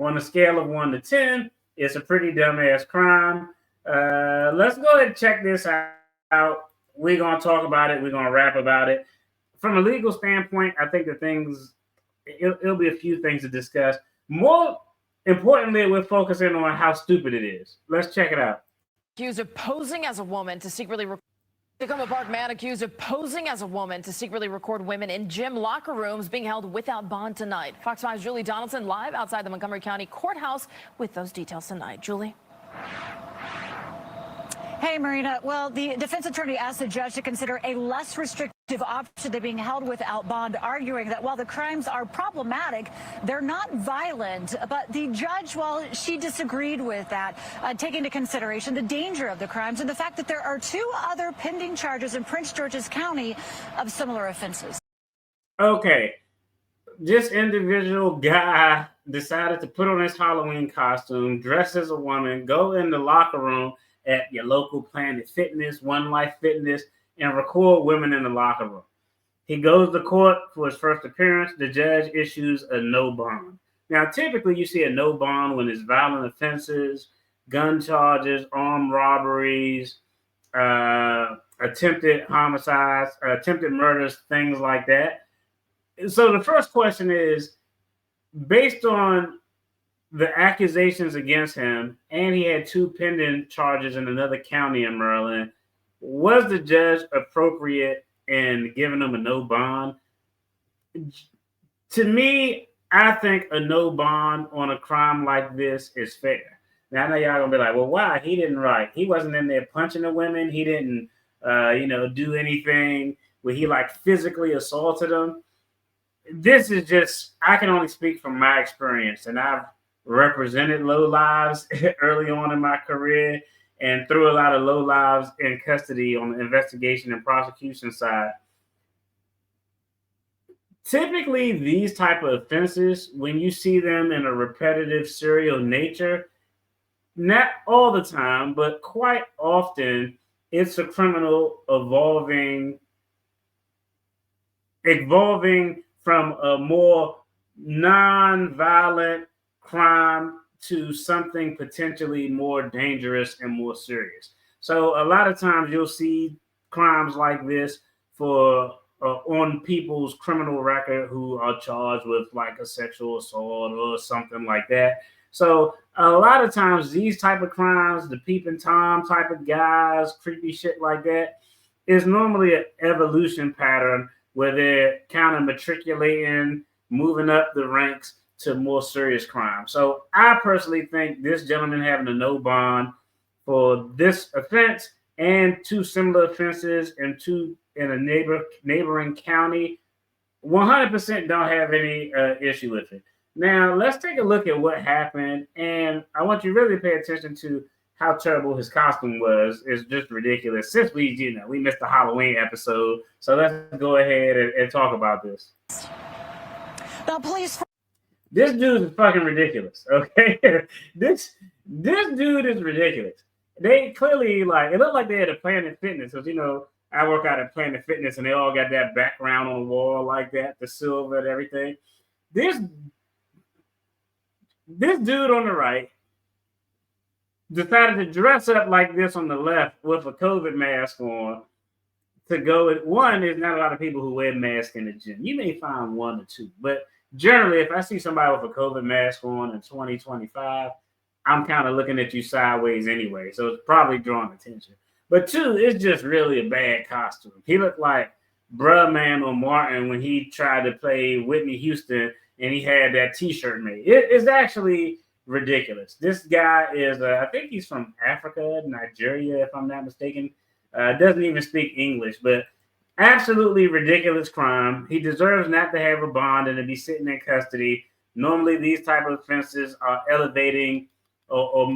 on a scale of 1 to 10, it's a pretty dumbass crime. Let's go ahead and check this out. We're going to talk about it. We're going to rap about it. From a legal standpoint, I think it'll be a few things to discuss. More importantly, we're focusing on how stupid it is. Let's check it out. Accused of posing as a woman to secretly Takoma Park man accused of posing as a woman to secretly record women in gym locker rooms being held without bond tonight. Fox 5's Julie Donaldson live outside the Montgomery County courthouse with those details tonight. Julie. Hey, Marina. Well, the defense attorney asked the judge to consider a less restrictive option than being held without bond, arguing that while the crimes are problematic, they're not violent. But the judge, well, she disagreed with that, taking into consideration the danger of the crimes and the fact that there are 2 other pending charges in Prince George's County of similar offenses. Okay. This individual guy decided to put on his Halloween costume, dress as a woman, go in the locker room at your local Planet Fitness, One Life Fitness, and record women in the locker room. He goes to court for his first appearance. The judge issues a no bond. Now, typically you see a no bond when it's violent offenses, gun charges, armed robberies, attempted homicides, attempted murders, things like that. So the first question is, based on the accusations against him, and he had 2 pending charges in another county in Maryland, was the judge appropriate in giving him a no bond? To me, I think a no bond on a crime like this is fair. Now, I know y'all gonna be like, well, why? He didn't write. He wasn't in there punching the women. He didn't, do anything where he physically assaulted them. This is just, I can only speak from my experience, and I've represented low lives early on in my career and threw a lot of low lives in custody on the investigation and prosecution side. Typically, these type of offenses, when you see them in a repetitive serial nature, not all the time, but quite often, it's a criminal evolving from a more non-violent crime to something potentially more dangerous and more serious. So a lot of times you'll see crimes like this for on people's criminal record who are charged with a sexual assault or something like that. So a lot of times these type of crimes, the peeping Tom type of guys, creepy shit like that, is normally an evolution pattern where they're kind of matriculating, moving up the ranks to more serious crime. So I personally think this gentleman having a no bond for this offense and 2 similar offenses and 2 in a neighboring county, 100% don't have any issue with it. Now, let's take a look at what happened, and I want you to really pay attention to how terrible his costume was. It's just ridiculous. Since we missed the Halloween episode, so let's go ahead and talk about this. Now, police. This dude is fucking ridiculous, okay? This dude is ridiculous. They clearly, it looked like they had a Planet Fitness, because, I work out at Planet Fitness, and they all got that background on the wall like that, the silver and everything. This dude on the right decided to dress up like this on the left with a COVID mask on to go. One, there's not a lot of people who wear masks in the gym. You may find 1 or 2, but generally, if I see somebody with a COVID mask on in 2025, I'm kind of looking at you sideways anyway. So it's probably drawing attention. But 2, it's just really a bad costume. He looked like Bruh Man or Martin when he tried to play Whitney Houston and he had that T-shirt made. It's actually ridiculous. This guy is, I think he's from Africa, Nigeria, if I'm not mistaken. Doesn't even speak English, but absolutely ridiculous crime. He deserves not to have a bond and to be sitting in custody. Normally, these type of offenses are elevating or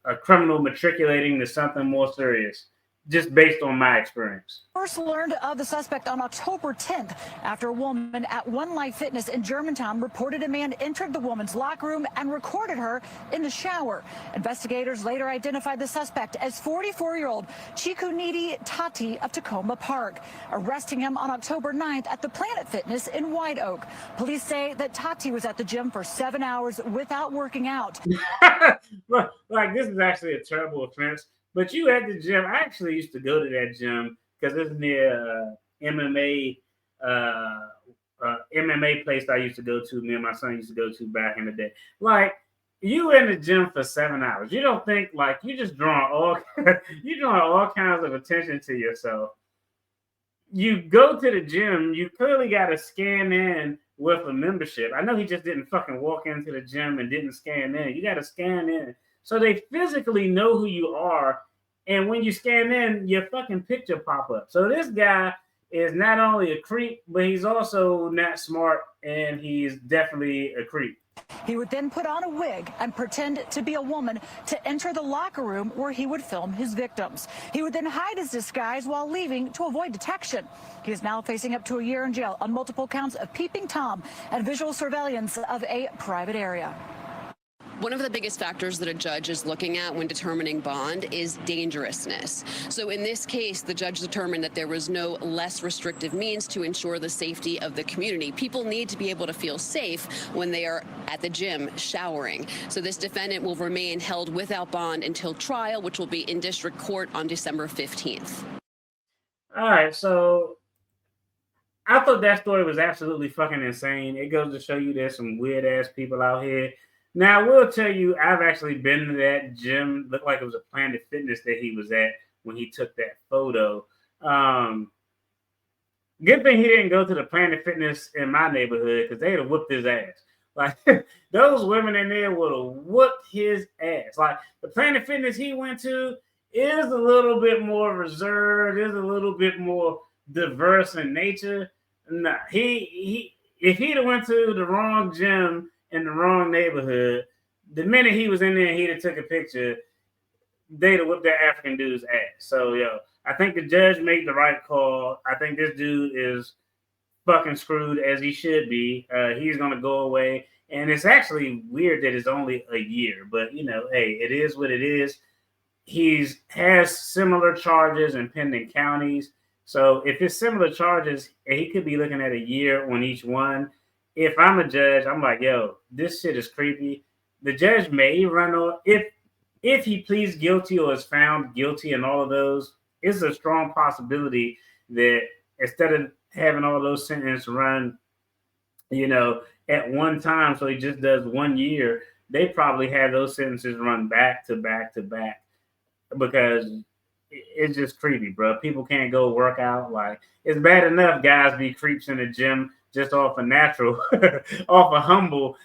a criminal matriculating to something more serious. just based on my experience. First learned of the suspect on October 10th after a woman at One Life Fitness in Germantown reported a man entered the woman's locker room and recorded her in the shower. Investigators later identified the suspect as 44-year-old Tshikundi Taty of Takoma Park, arresting him on October 9th at the Planet Fitness in White Oak. Police say that Taty was at the gym for 7 hours without working out. Like, this is actually a terrible offense. But you at the gym, I actually used to go to that gym because it's near MMA place I used to go to. Me and my son used to go to back in the day. Like, you in the gym for 7 hours. You don't think, like, you just drawing all kinds of attention to yourself. You go to the gym, you clearly got to scan in with a membership. I know he just didn't fucking walk into the gym and didn't scan in. You got to scan in. So they physically know who you are. And when you scan in, your fucking picture pop up. So this guy is not only a creep, but he's also not smart, and he's definitely a creep. He would then put on a wig and pretend to be a woman to enter the locker room where he would film his victims. He would then hide his disguise while leaving to avoid detection. He is now facing up to a year in jail on multiple counts of peeping Tom and visual surveillance of a private area. One of the biggest factors that a judge is looking at when determining bond is dangerousness. So in this case, the judge determined that there was no less restrictive means to ensure the safety of the community. People need to be able to feel safe when they are at the gym showering. So this defendant will remain held without bond until trial, which will be in district court on December 15th. All right, so I thought that story was absolutely fucking insane. It goes to show you there's some weird ass people out here. Now, I will tell you, I've actually been to that gym. Looked like it was a Planet Fitness that he was at when he took that photo. Good thing he didn't go to the Planet Fitness in my neighborhood, because they'd have whooped his ass. Like, those women in there would have whooped his ass. Like, the Planet Fitness he went to is a little bit more reserved, is a little bit more diverse in nature. Nah, if he'd have went to the wrong gym in the wrong neighborhood, the minute he was in there and he'd have took a picture, they'd have whipped that African dude's ass. So, I think the judge made the right call. I think this dude is fucking screwed, as he should be. He's going to go away. And it's actually weird that it's only a year. But, hey, it is what it is. He has similar charges in pending counties. So if it's similar charges, he could be looking at a year on each one. If I'm a judge, I'm like, this shit is creepy. The judge may run off. If he pleads guilty or is found guilty in all of those, it's a strong possibility that instead of having all those sentences run, at one time, so he just does 1 year, they probably have those sentences run back to back to back, because it's just creepy, bro. People can't go work out. Like, it's bad enough guys be creeps in the gym just off a natural, off a humble.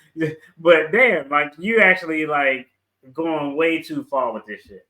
But damn, like, you actually like going way too far with this shit.